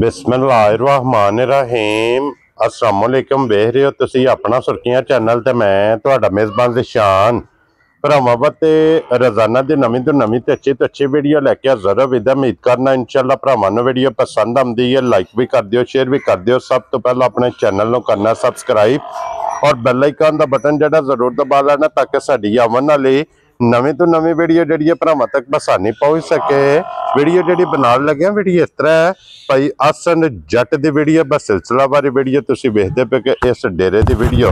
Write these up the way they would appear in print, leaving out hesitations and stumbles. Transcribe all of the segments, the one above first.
बिस्मिल्लाहिर्रहमानिर्रहीम अस्सलाम वालेकुम। वेख रहे हो तुसी अपना सुर्खियां चैनल ते मैं तुहाडा मेज़बान ज़िशान भरावां वास्ते रोजाना दी नवीं तो नवीं ते अच्छी वीडियो लैके हाज़र विद उम्मीद करना इंशाअल्लाह भरावां नूं वीडियो पसंद आंदी है लाइक भी कर दिओ शेयर भी कर दिओ। सब तो पहला अपने चैनल नूं करना सबसक्राइब और बैल आइकन दा बटन जिहड़ा जरूर दबा लेना ताकि साडी आवन वाली नवीं तो नवीं वीडियो जिहड़ी भरावां तक आसानी पहुंच सके। वीडियो जिहड़ी बनाउण लगे वीडियो इस तरह है भाई आसन जट दी वीडियो बस सिलसिलावारी वीडियो तुसीं वेखदे पे कि इस डेरे दी वीडियो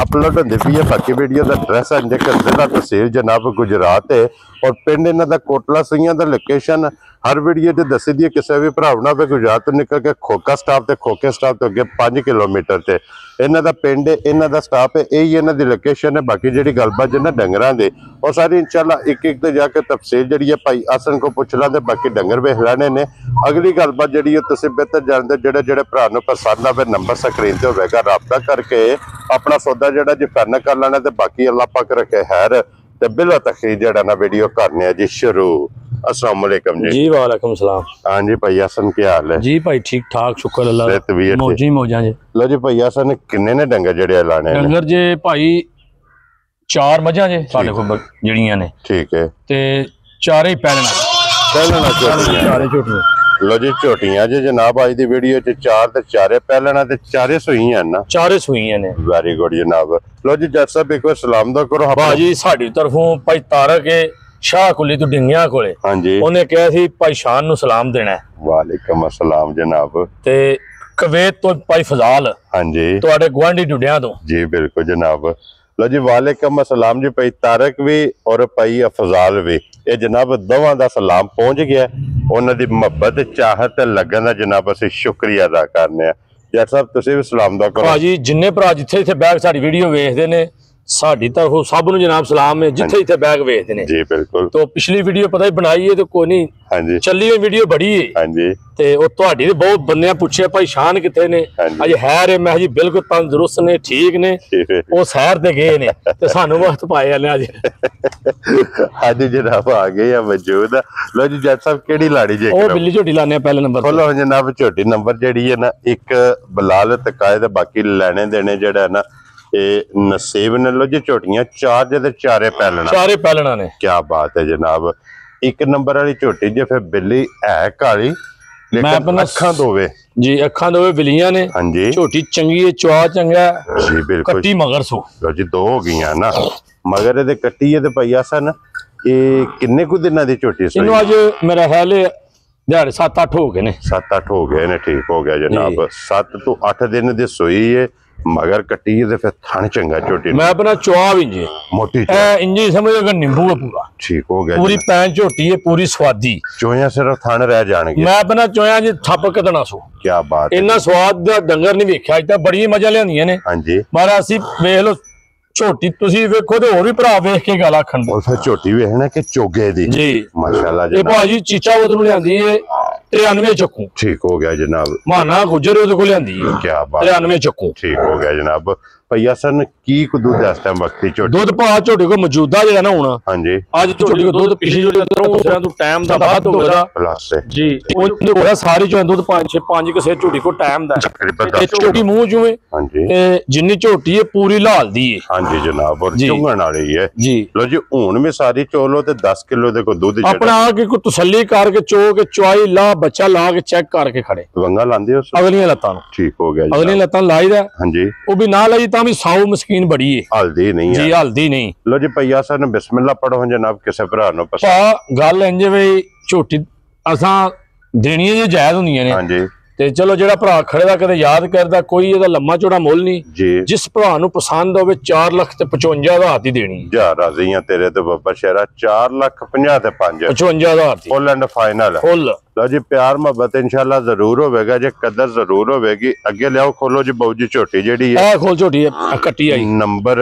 अपलोड होंदी पई है। बाकी वीडियो का एड्रैस है जिला तहसील जनाब गुजरात है और पिंड इन्हां दा कोटला सुइयां दा लोकेशन हर वीडियो च दसी दी है। किसी भी भरा ना गुजरात तो निकल के खोखा स्टाफ ते खोखे स्टाफ तो अगे 5 किलोमीटर से इन्हां दा पिंड है इन्हां दा स्टाफ है यही इन्हां दी लोकेशन है। बाकी जिहड़ी गलबात जिन्हां डंगरां दे और सारी इंशाअल्लाह एक एक ते जाके तफसील जिहड़ी है भाई आसन को पुछ लांदे बाकी डंगर वेख लैणे ने। अगली गलबात जिहड़ी है तुसीं बेहतर जानदे जिहड़े जिहड़े भरा नूं पसंद आवे नंबर स्क्रीन ते होवेगा राबता करके अपना सौदा जिहड़ा जी फाइनल कर लेना ते बाकी अल्लाह पाक रखे खैर ते बिला तखीर जिहड़ा ना वीडियो करने जी शुरू। अस्सलाम वालेकुम जी। वालेकुम सलाम। हाँ जी भाई हसन क्या हाल है जी? भाई ठीक ठाक शुक्र अल्लाह मौजी मौजा जी। लो जी भाई हसन किन्ने ने डंगर जेड़े लाने डंगर जे भाई 4 मझां जे साडे कोल जड़ियां ने। ठीक है ते चारे पैलना चारे झोटियां। लो जी झोटियां जे जनाब आज दी वीडियो च 4 ते चारे पैलना ते चारे सूईयां ना। चारे सूईयां ने। वेरी गुड जनाब। लो जी जज साहब एक बार सलाम दो करो भाजी साडी तरफों भाई तारक है शाह कुली तो डिंगिया कोले। हाँ जी उन्हें कहा सी भाई शान नु सलाम देना है। वालेकुम अस्सलाम जनाब। ते कवेत तो भाई फजाल। हाँ जी तुहाडे गुआंढी डुडिया तो। जी बिल्कुल जनाब। लो जी वालेकुम अस्सलाम जी भाई तारक भी और भाई अफजाल भी ये जनाब दोवां दा सलाम पहुंच गया। उन्हां दी मोहब्बत चाहत लगन दा जनाब असीं शुक्रिया अदा करने आ। जज साहब तुसीं भी सलाम दा करो। भाजी जिन्ने भरा जिथे इत्थे बैग साडी वीडियो वेखदे ने साडी तरफों सब नूं जनाब सलाम है जिथे इत्थे बैग वेखदे ने। जी बिल्कुल। तो पिछली वीडियो पता ही बनाई है तो कोई नहीं। हाँ जी चली हुई वीडियो बड़ी है। हाँ जी ते ओ तुहाडी ते बहुत बंदे पूछे भाई शान किथे ने अज है मैं जी बिल्कुल तंदुरुस्त ने ठीक ने वो सैर ते गए ने ते सानू वक्त पाए ने अज। आज जनाब आ गए या मौजूद। लो जी जज साहब केड़ी लाड़ी जे ओ बिल्ली झोटी लाने पहले नंबर खोलो जनाब झोटी नंबर जेड़ी है ना एक बलाल तकाए ते बाकी लेने देने जेड़ा है ना नसीब ने। लो जी झोटियां 4 जे चारे पैलना ने। क्या बात है जनाब। एक नंबर वाली झोटी जे फिर बिल्ली है काली लेकिन अखां दोवे जी अखां दोवे बिल्लियां ने। हाँ जी झोटी चंगी है चवा चंगा जी बिल्कुल। कट्टी मगर सो लो जी 2 हो गई ना मगर ये कट्टी है भाई सन ये किन्ने कु दिनां दी झोटी इन्हू अज मेरा ख्याल है दिहाड़े 7-8 हो गए ने। 7-8 हो गए ने। ठीक हो गया जनाब 7 तो 8 दिन दी सोई है मगर कट्टी है फिर थन चंगा झोटी मैं अपना चौब इंजे मोटी इंजे समझ नींबू है पूरा। ठीक हो गया पूरी पैन झोटी है पूरी स्वादी चोया सिर्फ थन रह जाएंगे। मैं अपना चोया जी थप कदना सो। क्या बात इन्ना स्वाद दा डंगर नहीं वेख्या अज तक बड़ी मजा लियांदियां ने। हाँ जी पर असीं वेख लो झोटी तुसीं वेखो ते होर भी भरा वेख के गल आखण और फिर झोटी वेखना कि चोगे दी जी माशाल्लाह जी। भाजी चीचा बोतल लियांदी है 93 चक्कू। ठीक हो गया जनाब। माना गुजर ओदे कोल लियांदी है। क्या बात 93 चक्कू। ठीक हो गया जनाब। भैया सन की को दूध इस टाइम वक्ती झोटी दूध पा झोटी को मौजूदा जेड़ा ना होना। हाँ जी आज झोटी को दूध पिछली झोटी अंदरों उसरा तो टाइम दा बात होगा प्लस जी वो होया सारी जो दूध 5 के से झोटी को टाइम दा ते झोटी मुंह जुए। हाँ जी ते जिन्नी झोटी है पूरी लाल दी है। हाँ जी जनाब और चुंगण वाली है जी। लो जी हुन में सारी चोलो ते 10 किलो दे को दूध अपना आके को तसल्ली करके चो के चवाई ला बच्चा ला के चेक करके खड़े वंगा लांदे हो अगलियां लत्तां। ठीक हो गया अगलियां लत्तां लाई दा। हाँ जी वो भी ना लाई भी 100 मस्कीन बड़ी है हल्दी नहीं जी हल्दी नहीं। लो जी भैया सन बिस्मिल्लाह पढ़ो जनाब किसे भरा नो पसंद गल इंज भाई झोटी असां देनियां जे जायज हुंदियां ने। हाँ जी ते चलो जेड़ा भरा खड़े दा कदे याद करदा कोई एदा लम्मा चौड़ा मुੱਲ नहीं जी जिस भरा नु पसंद होवे 4,55,000 दी देनी जा राजी हां तेरे ते बाबा शहरा 4,50,000 ते 55,000 दी फुल एंड फाइनल फुल। लो जी प्यार मोहब्बत इंशाल्लाह जरूर होवेगा जे कदर जरूर होवेगी। अगे लियाओ खोलो जी बाऊ जी झोटी जेड़ी है खोल झोटी है कट्टी आई नंबर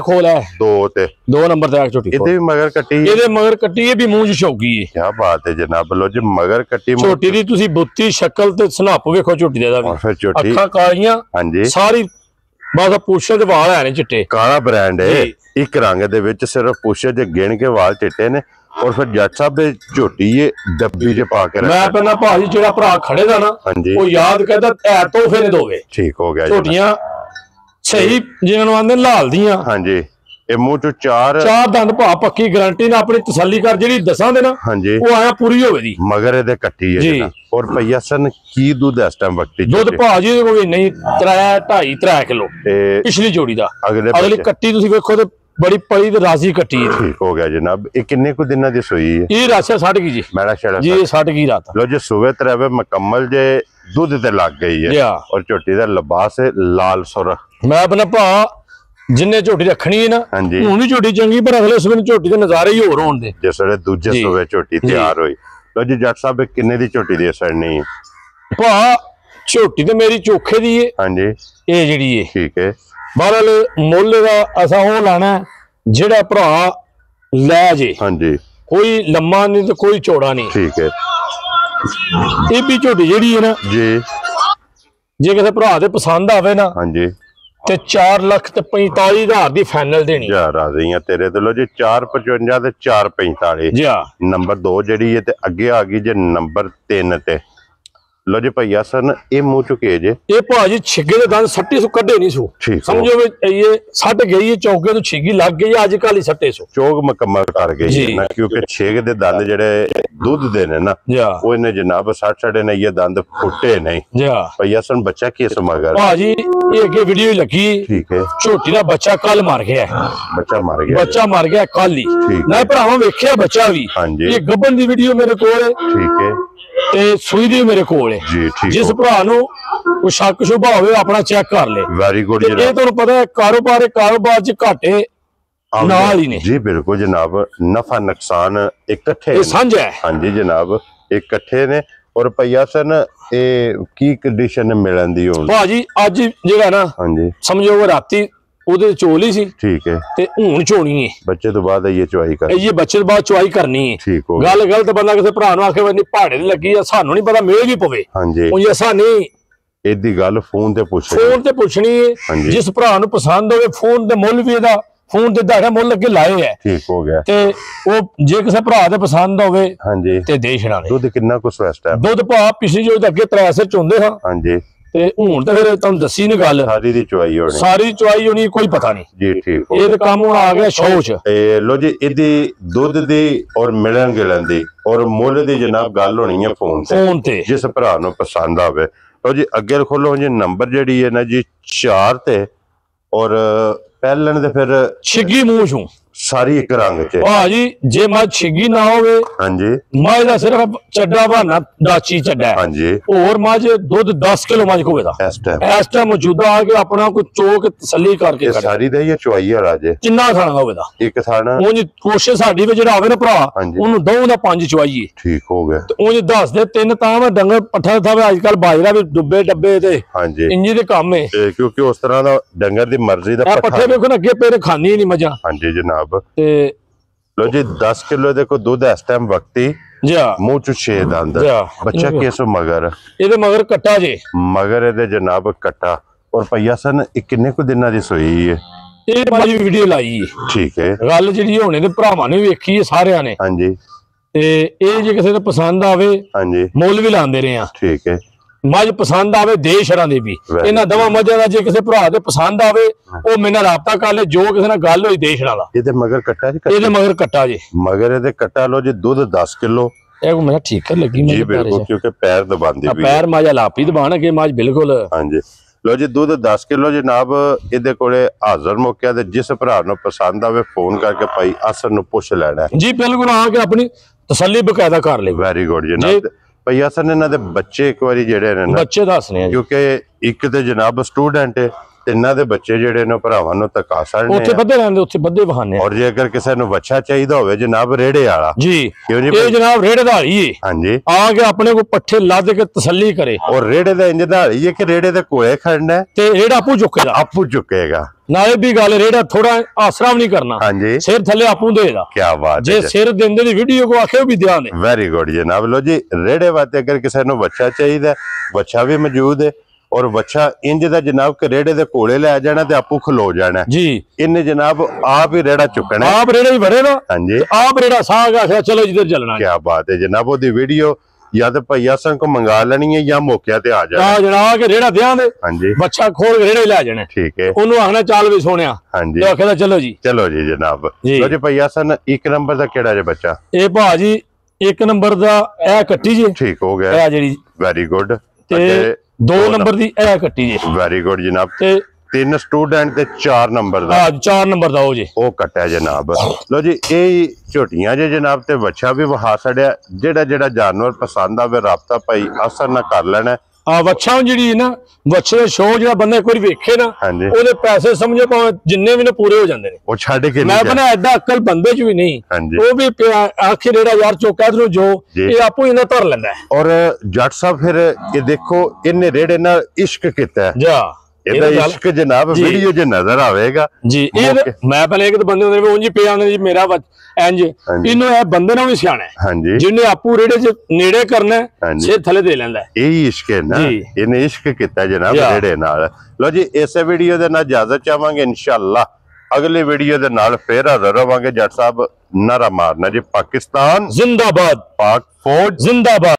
खोल है 2 नंबर ते झोटी इदे भी मगर कट्टी इदे मगर कट्टी है भी मुंह च शौकी है। क्या बात है जनाब। लो जी मगर कट्टी झोटी दी तुसी बुत्ती शक्ल ते सनाप वेखो झोटी दा भी फिर झोटी अखां कालियां। हां जी सारी बस पूछे वाल है ने चिट्टे काला ब्रांड है एक रंग दे विच सिर्फ पूछे जे गिन के वाल चिट्टे ने और फिर जट साहब दे झोटी ये डब्बी च पा के मैं कहना भाजी जेड़ा भरा खड़े दा ना वो याद करदा ऐ तोहफे ने दोवे ठीक हो गया झोटियां सही जिन्होंने आंदे लाल दियां हां जी ਇਹ ਮੂੰਹ ਚੋਂ ਚਾਰ ਦੰਦ ਭਾ ਪੱਕੀ ਗਾਰੰਟੀ ਨਾਲ ਆਪਣੀ ਤਸੱਲੀ ਕਰ ਜਿਹੜੀ ਦੱਸਾਂ ਦੇ ਨਾ ਹਾਂਜੀ ਉਹ ਆਇਆ ਪੂਰੀ ਹੋਵੇ ਦੀ ਮਗਰ ਇਹਦੇ ਕੱਟੀ ਹੈ ਜੀ ਔਰ ਭਈਆ ਸਨ ਕੀ ਦੁੱਧ ਇਸ ਟਾਈਮ ਵਕਤੀ ਦੁੱਧ ਭਾਜੀ ਦੇ ਕੋਈ ਨਹੀਂ 3.5 ਕਿਲੋ ਪਿਛਲੀ ਜੋੜੀ ਦਾ ਅਗਲੀ ਕੱਟੀ ਤੁਸੀਂ ਵੇਖੋ ਤੇ ਬੜੀ ਪਲੀ ਤੇ ਰਾਜ਼ੀ ਕੱਟੀ ਹੈ ਠੀਕ ਹੋ ਗਿਆ ਜਨਾਬ ਇਹ ਕਿੰਨੇ ਕੁ ਦਿਨਾਂ ਦੀ ਸੋਈ ਹੈ ਇਹ ਰਾਸ਼ਾ 60 ਕੀ ਜੀ ਮੈਲਾ ਛੜਾ ਜੀ 60 ਕੀ ਰਾਤ ਲੋ ਜੇ ਸੂਵੇ ਤਰਵੇ ਮੁਕੰਮਲ ਜੇ ਦੁੱਧ ਤੇ ਲੱਗ ਗਈ ਹੈ ਔਰ ਝੋਟੀ ਦਾ ਲਿਬਾਸ ਹੈ ਲਾਲ ਸੁਰ ਮੈਂ ਆਪਣਾ ਭਾ ਜਿੰਨੇ ਝੋਟੀ ਰੱਖਣੀ ਹੈ ਨਾ ਹੁਣ ਵੀ ਝੋਟੀ ਚੰਗੀ ਪਰ ਅਗਲੇ ਸਵੇਰ ਝੋਟੀ ਦੇ ਨਜ਼ਾਰੇ ਹੀ ਹੋਰ ਹੋਣ ਦੇ ਜਿਸ ਵੇਲੇ ਦੂਜੇ ਸੂਵੇ ਝੋਟੀ ਤਿਆਰ ਹੋਈ ਲੋ ਜੀ ਜੱਟ ਸਾਹਿਬ ਕਿੰਨੇ ਦੀ ਝੋਟੀ ਦੇ ਸੜਨੀ ਹੈ ਭਾ ਝੋਟੀ ਤੇ ਮੇਰੀ ਚੋਖੇ ਦੀ ਹੈ ਹਾਂਜੀ ਇਹ ਜਿਹੜੀ ਹੈ ਠੀਕ ਹੈ ਬਹਰਲ ਮੁੱਲ ਦਾ ਅਸਾਂ ਉਹ ਲਾਣਾ ਜਿਹੜਾ ਭਰਾ ਲੈ ਜੇ ਹਾਂਜੀ ਕੋਈ ਲੰਮਾ ਨਹੀਂ ਤੇ ਕੋਈ ਚੌੜਾ ਨਹੀਂ ਠੀਕ ਹੈ ਇਹ ਵੀ ਝੋਟੀ ਜਿਹੜੀ ਹੈ ਨਾ ਜੀ ਜੇ ਕਿਸੇ ਭਰਾ ਦੇ ਪਸੰਦ ਆਵੇ ਨਾ ਹਾਂਜੀ ਤੇ 4,45,000 ਦੀ ਫਾਈਨਲ ਦੇਣੀ ਯਾਰ ਆ ਰਹੀਆਂ ਤੇਰੇ ਤੇ ਲੋ ਜੀ 455 ਤੇ 445 ਜੀ ਨੰਬਰ 2 ਜਿਹੜੀ ਹੈ ਤੇ ਅੱਗੇ ਆ ਗਈ ਜੇ ਨੰਬਰ 3 ਤੇ ਲੋ ਜੀ ਭਈਆ ਸਨ ਇਹ ਮੂੰਹ ਚੁਕੇ ਜੇ ਇਹ ਭਾਜੀ ਛਿੱਗੇ ਦੇ ਦੰਦ ਸੱਟੇ ਸੋ ਕੱਢੇ ਨਹੀਂ ਸੋ ਸਮਝੋ ਵੀ ਇਹ ਸੱਟ ਗਈ ਹੈ ਚੌਕੇ ਤੋਂ ਛਿੱਗੀ ਲੱਗ ਗਈ ਅੱਜ ਕੱਲ ਹੀ ਸੱਟੇ ਸੋ ਚੋਗ ਮੁਕੰਮਲ ਕਰ ਗਈ ਨਾ ਕਿਉਂਕਿ ਛੇਗ ਦੇ ਦੰਦ ਜਿਹੜੇ ਦੁੱਧ ਦੇ ਨੇ ਨਾ ਉਹ ਇਹਨੇ ਜਨਾਬ 60 ਨੇ ਇਹ ਦੰਦ ਫੁੱਟੇ ਨਹੀਂ ਭਈਆ ਸਨ ਬੱਚਾ ਕਿਸ ਮਗਰ ਭਾਜੀ ਇਹ ਅੱਗੇ ਵੀਡੀਓ ਲੱਗੀ ਠੀਕ ਹੈ ਝੋਟੀ ਦਾ ਬੱਚਾ ਕੱਲ ਮਰ ਗਿਆ ਬੱਚਾ ਮਰ ਗਿਆ ਕੱਲ ਹੀ ਮੈਂ ਭਰਾਵਾਂ ਵੇਖਿਆ ਬੱਚਾ ਵੀ ਇਹ ਗੱਬਨ ਦੀ ਵੀਡੀਓ ਮੇਰੇ ਕੋਲ ਹੈ ਠੀਕ ਹੈ ਤੇ ਸੂਈ ਦੀ ਮੇਰੇ ਕੋਲ ਹੈ ਜੀ ਠੀਕ ਜਿਸ ਭਰਾ ਨੂੰ ਕੋਈ ਸ਼ੱਕ ਸ਼ੁਬਾ ਹੋਵੇ ਆਪਣਾ ਚੈੱਕ ਕਰ ਲੈ ਵੈਰੀ ਗੁੱਡ ਇਹ ਤੁਹਾਨੂੰ ਪਤਾ ਹੈ ਕਾਰੋਬਾਰ ਚ ਘਾਟੇ ਨਾਲ ਹੀ ਨੇ ਜੀ ਬਿਲਕੁਲ ਜਨਾਬ ਨਫਾ ਨੁਕਸਾਨ ਇਕੱਠੇ ਸਾਂਝਾ ਹੈ ਹਾਂਜੀ ਜਨਾਬ ਇਕੱਠੇ ਨੇ ਔਰ ਭਈਆ ਸਨ ਇਹ ਕੀ ਕੰਡੀਸ਼ਨ ਮਿਲਣ ਦੀ ਹੁਣ ਭਾਜੀ ਅੱਜ ਜਿਹੜਾ ਨਾ ਹਾਂਜੀ ਸਮਝੋ ਰਾਤੀ ਉਹਦੇ ਚੋਲ ਹੀ ਸੀ ਠੀਕ ਹੈ ਤੇ ਹੁਣ ਚੋਣੀ ਹੈ ਬੱਚੇ ਤੋਂ ਬਾਅਦ ਇਹ ਚੁਆਈ ਕਰ ਇਹ ਬੱਚੇ ਤੋਂ ਬਾਅਦ ਚੁਆਈ ਕਰਨੀ ਹੈ ਠੀਕ ਹੋ ਗੱਲ ਗਲਤ ਬੰਦਾ ਕਿਸੇ ਭਰਾ ਨੂੰ ਆਖੇ ਨਹੀਂ ਪਹਾੜੇ ਦੀ ਲੱਗੀ ਆ ਸਾਨੂੰ ਨਹੀਂ ਪਤਾ ਮੇਲ ਵੀ ਪਵੇ ਹਾਂਜੀ ਉਹ ਐਸਾ ਨਹੀਂ ਇਹਦੀ ਗੱਲ ਫੋਨ ਤੇ ਪੁੱਛਣੀ ਹੈ ਜਿਸ ਭਰਾ ਨੂੰ ਪਸੰਦ ਹੋਵੇ ਫੋਨ ਤੇ ਮੁੱਲ ਵੀ ਇਹਦਾ ਫੋਨ ਤੇ ਦਾੜਾ ਮੁੱਲ ਅੱਗੇ ਲਾਏ ਹੈ ਠੀਕ ਹੋ ਗਿਆ ਤੇ ਉਹ ਜੇ ਕਿਸੇ ਭਰਾ ਦੇ ਪਸੰਦ ਹੋਵੇ ਹਾਂਜੀ ਤੇ ਦੇ ਛੜਾਣੇ ਦੁੱਧ ਕਿੰਨਾ ਕੁ ਸਵੈਸਟ ਹੈ ਦੁੱਧ ਭਾ ਪਿਛਲੀ ਜੋ ਅੱਗੇ 83 ਚ ਹੁੰਦੇ ਹਾਂ ਹਾਂਜੀ ਤੇ ਹੁਣ ਤਾਂ ਫਿਰ ਤੁਹਾਨੂੰ ਦੱਸੀ ਨੀ ਗੱਲ ਸਾਰੀ ਦੀ ਚੁਆਈ ਹੋਣੀ ਕੋਈ ਪਤਾ ਨਹੀਂ ਜੀ ਠੀਕ ਇਹ ਤਾਂ ਕੰਮ ਹੁਣ ਆ ਗਿਆ ਸ਼ੋਅ ਚ ਤੇ ਲੋ ਜੀ ਇਹਦੀ ਦੁੱਧ ਦੀ ਔਰ ਮਿਲਣ ਗਿਲਣ ਦੀ ਔਰ ਮੁੱਲ ਦੀ ਜਨਾਬ ਗੱਲ ਹੋਣੀ ਹੈ ਫੋਨ ਤੇ ਜਿਸ ਭਰਾ ਨੂੰ ਪਸੰਦ ਆਵੇ ਲੋ ਜੀ ਅੱਗੇ ਖੋਲੋ ਜੀ ਨੰਬਰ ਜਿਹੜੀ ਹੈ ਨਾ ਜੀ 4 ਤੇ ਔਰ ਪਹਿਲਣ ਦੇ ਫਿਰ ਛਿੱਗੀ ਮੂੰਹ ਚੋਂ ਸਾਰੀ ਇੱਕ ਰੰਗ ਚ ਭਾਜੀ ਜੇ ਮੱਝ ਛਿੱਗੀ ਨਾ ਹੋਵੇ ਹਾਂਜੀ ਮੱਝ ਦਾ ਸਿਰਫ ਚੱਡਾ ਬਹਾਨਾ ਦਾਚੀ ਚੱਡਾ ਹਾਂਜੀ ਹੋਰ ਮੱਝ ਦੁੱਧ 10 ਕਿਲੋ ਮੱਝ ਹੋਵੇਦਾ ਇਸ ਟਾਈਮ ਮੌਜੂਦਾ ਆ ਕੇ ਆਪਣਾ ਕੋਈ ਚੋਕ ਤਸੱਲੀ ਕਰਕੇ ਸਾਰੀ ਦਾ ਹੀ ਚੁਆਈ ਵਾਲਾ ਜੇ ਕਿੰਨਾ ਥਾਣਾ ਹੋਵੇਦਾ ਇੱਕ ਥਾਣਾ ਉਂਝ ਕੋਸ਼ਿਸ਼ ਸਾਡੀ ਵੀ ਜਿਹੜਾ ਆਵੇ ਨਾ ਭਰਾ ਉਹਨੂੰ ਦੋ ਦਾ 5 ਚੁਆਈਏ ਠੀਕ ਹੋ ਗਿਆ ਉਂਝ ਦੱਸ ਦੇ 3 ਤਾਂ ਮੈਂ ਡੰਗਰ ਪੱਠਾ ਥਾਵੇ ਅੱਜ ਕੱਲ ਬਾਜਰਾ ਵੀ ਡੁੱਬੇ ਡੱਬੇ ਤੇ ਹਾਂਜੀ ਇੰਜੀ ਦੇ ਕੰਮ ਹੈ ਕਿਉਂਕਿ ਉਸ ਤਰ੍ਹਾਂ ਦਾ ਡੰਗਰ ਦੀ ਮਰਜ਼ੀ ਦਾ ਪੱਠੇ ਵੇਖੋ ਨਾ ਅੱਗੇ ਪੇਰੇ ਖਾਣੀ ਨਹੀਂ ਮੱਝਾਂ ਹਾਂਜੀ ਜਨਾਬ ਤੇ ਲੋ ਜੀ 10 ਕਿਲੋ ਦੇਖੋ ਦੁੱਧ ਇਸ ਟਾਈਮ ਵਕਤੀ ਮੂੰਹ ਚ 6 ਦੰਦ ਬੱਚਾ ਕਿਸੋ ਮਗਰ ਇਹਦੇ ਮਗਰ ਕੱਟਾ ਜੇ ਮਗਰ ਇਹਦੇ ਜਨਾਬ ਕੱਟਾ ਔਰ ਭਈਆ ਸਨ ਇਹ ਕਿੰਨੇ ਕੁ ਦਿਨਾਂ ਦੀ ਸੋਈ ਹੈ ਇਹ ਬਾਜੀ ਵੀਡੀਓ ਲਾਈ ਹੈ ਠੀਕ ਹੈ ਗੱਲ ਜਿਹੜੀ ਹੋਣੇ ਤੇ ਭਰਾਵਾਂ ਨੇ ਵੇਖੀ ਹੈ ਸਾਰਿਆਂ ਨੇ ਹਾਂਜੀ ਤੇ ਇਹ ਜੇ ਕਿਸੇ ਨੂੰ ਪਸੰਦ ਆਵੇ ਹਾਂਜੀ ਮੁੱਲ ਵੀ ਲਾਉਂਦੇ ਰਹੇ ਆ ਠੀਕ ਹੈ ਮੱਝ ਪਸੰਦ ਆਵੇ ਦੇਸ਼ਰਾਂ ਦੇ ਵੀ ਇਹਨਾਂ ਦਵਾ ਮੱਝਾਂ ਦਾ ਜੇ ਕਿਸੇ ਭਰਾ ਦੇ ਪਸੰਦ ਆਵੇ ਉਹ ਮੇਰੇ ਨਾਲ ਰਾਬਤਾ ਕਰ ਲੈ ਜੋ ਕਿਸੇ ਨਾਲ ਗੱਲ ਹੋਈ ਦੇਸ਼ਰਾਂ ਦਾ ਇਹਦੇ ਮਗਰ ਕੱਟਾ ਜੀ ਇਹਦੇ ਮਗਰ ਕੱਟਾ ਜੀ ਮਗਰ ਇਹਦੇ ਕੱਟਾ ਲੋ ਜੀ ਦੁੱਧ 10 ਕਿਲੋ ਇਹ ਮੈਂ ਠੀਕ ਲੱਗੀ ਜੀ ਬਿਲਕੁਲ ਕਿਉਂਕਿ ਪੈਰ ਦਬਾਉਂਦੀ ਵੀ ਪੈਰ ਮਾਜਾ ਲਾਪੀ ਦਬਾਣ ਕੇ ਮਾਜ ਬਿਲਕੁਲ ਹਾਂਜੀ ਲੋ ਜੀ ਦੁੱਧ 10 ਕਿਲੋ ਜਨਾਬ ਇਹਦੇ ਕੋਲੇ ਹਾਜ਼ਰ ਮੌਕਿਆ ਤੇ ਜਿਸ ਭਰਾ ਨੂੰ ਪਸੰਦ ਆਵੇ ਫੋਨ ਕਰਕੇ ਭਾਈ ਅਸਰ ਨੂੰ ਪੁੱਛ ਲੈਣਾ ਜੀ ਬਿਲਕੁਲ ਆ ਕੇ ਆਪਣੀ ਤਸੱਲੀ ਬਕਾਇਦਾ ਕਰ ਲੈ ਵੈਰੀ ਗੁੱਡ ਜਨਾਬ ਭਈਆ ਸਨ ਇਹਨਾਂ ਦੇ ਬੱਚੇ ਇੱਕ ਵਾਰੀ ਜਿਹੜੇ ਨੇ ਬੱਚੇ ਦੱਸਨੇ ਆ ਕਿਉਂਕਿ ਇੱਕ ਤੇ ਜਨਾਬ ਸਟੂਡੈਂਟ ਹੈ ਤਿੰਨਾਂ ਦੇ ਬੱਚੇ ਜਿਹੜੇ ਨੇ ਭਰਾਵਾਂ ਨੂੰ ਤਕਾ ਸਕਦੇ ਉੱਥੇ ਬੱਦੇ ਰਹਿੰਦੇ ਉੱਥੇ ਬੱਦੇ ਬਹਾਨੇ ਔਰ ਜੇ ਅਗਰ ਕਿਸੇ ਨੂੰ ਬੱਚਾ ਚਾਹੀਦਾ ਹੋਵੇ ਜਨਾਬ ਰੇੜੇ ਵਾਲਾ ਜੀ ਕਿਉਂ ਨਹੀਂ ਇਹ ਜਨਾਬ ਰੇੜੇ ਦਾ ਹੀ ਹੈ ਹਾਂਜੀ ਆ ਕੇ ਆਪਣੇ ਕੋ ਪੱਠੇ ਲੱਦ ਕੇ ਤਸੱਲੀ ਕਰੇ ਔਰ ਰੇੜੇ ਦਾ ਇੰਜ ਦਾ ਹੀ ਹੈ ਕਿ ਰੇੜੇ ਦੇ ਕੋਲੇ ਖੜਨਾ ਤੇ ਰੇੜਾ ਆਪੂ ਚੁੱਕੇਗਾ ਨਾਲੇ ਵੀ ਗੱਲ ਰੇੜਾ ਥੋੜਾ ਆਸਰਾ ਵੀ ਨਹੀਂ ਕਰਨਾ ਹਾਂਜੀ ਸਿਰ ਥੱਲੇ ਆਪੂ ਦੇਗਾ ਕੀ ਬਾਤ ਜੇ ਸਿਰ ਦਿੰਦੇ ਦੀ ਵੀਡੀਓ ਕੋ ਆਖੇ ਵੀ ਧਿਆਨ ਹੈ ਵੈਰੀ ਗੁੱਡ ਜਨਾਬ ਲੋ ਜੀ ਰੇੜੇ ਵਾਸਤੇ ਅਗਰ ਕਿਸੇ ਨੂੰ ਬੱਚਾ ਚਾਹੀਦਾ ਬੱਚਾ ਵੀ ਮੌਜੂਦ ਹੈ और बच्चा इंज दा जनाब के रेड़े दे कोले लै जाना ते आपू खलो जाना जी। इन्हें जनाब आप ही रेड़ा चुकना, आप रेड़ा ही भरे ना। हाँ जी, आप रेड़ा साग आखिया चलो जिधर चलना। क्या बात है जनाब। ओदी वीडियो या तो भैया सन को मंगा लेनी है या मौके ते आ जाना। जनाब के रेड़ा दिया दे, हाँ जी, बच्चा खोल के रेड़ा ही लै जाना। ठीक है, ओनू आखना चाल भी सोने। हाँ जी, आखिया चलो जी, चलो जी जनाब। जी। लो जी भैया सन एक नंबर दा केड़ा जे बच्चा? ए भाजी एक नंबर दा ए कट्टी जी, ठीक हो गया, ए जेड़ी वेरी गुड। ते 2 नंबर दी ए कट्टी जी, वेरी गुड जनाब। ते 3 स्टूडेंट ते 4 नंबर दा, हां 4 नंबर दा हो जी, ओ कट्टा जनाब। लो जी ए झोटियां जे जनाब ते बच्चा भी वहा छड़िया। जेड़ा जेड़ा जानवर पसंद आवे राबता भाई असर ना कर लेना। आ वच्छा जेड़ी ना वच्छे दा शो जेड़ा बंदा कोई वेखे ना हाँ जी, ओदे पैसे समझे भावे जिन्ने भी ने पूरे हो जांदे ने। ओ छड़ के मैं बना एडा अक्ल बंदे च भी नहीं। हाँ जी, वो भी आखिर रेड़ा यार चौका इधरों जो ये आपू इना धर लेंदा है। और जट साहब फिर ये देखो इन्ने रेड़े नाल इश्क कीता है। जा ਇਹਦਾ ਇਸ਼ਕ ਜਨਾਬ ਵੀਡੀਓ 'ਚ ਨਜ਼ਰ ਆਵੇਗਾ ਜੀ। ਇਹ ਮੈਂ ਪਹਿਲੇ ਇੱਕ ਬੰਦੇ ਹੁੰਦੇ ਉਂਝ ਪਿਆ ਆਂਦੇ ਜੀ ਮੇਰਾ ਇੰਜ ਇਹਨੂੰ ਇਹ ਬੰਦੇ ਨਾਲ ਵੀ ਸਿਆਣਾ ਹੈ। ਹਾਂਜੀ, ਜਿਹਨੇ ਆਪੂ ਰੇੜੇ 'ਚ ਨੇੜੇ ਕਰਨਾ ਸੇ ਥੱਲੇ ਦੇ ਲੈਂਦਾ ਇਹ ਇਸ਼ਕ ਹੈ ਨਾ। ਇਹਨੇ ਇਸ਼ਕ ਕੀਤਾ ਜਨਾਬ ਰੇੜੇ ਨਾਲ। ਲੋ ਜੀ ਇਸੇ ਵੀਡੀਓ ਦੇ ਨਾਲ ਇਜਾਜ਼ਤ ਚਾਹਾਂਗੇ। ਇਨਸ਼ਾਅੱਲਾ ਅਗਲੇ ਵੀਡੀਓ ਦੇ ਨਾਲ ਫੇਰ ਹਾਜ਼ਰ ਹੋਵਾਂਗੇ। ਜੱਟ ਸਾਹਿਬ ਨਾਰਾ ਮਾਰਨਾ ਜੀ, ਪਾਕਿਸਤਾਨ ਜ਼ਿੰਦਾਬਾਦ, ਪਾਕ ਫੌਜ ਜ਼ਿੰਦਾਬਾਦ।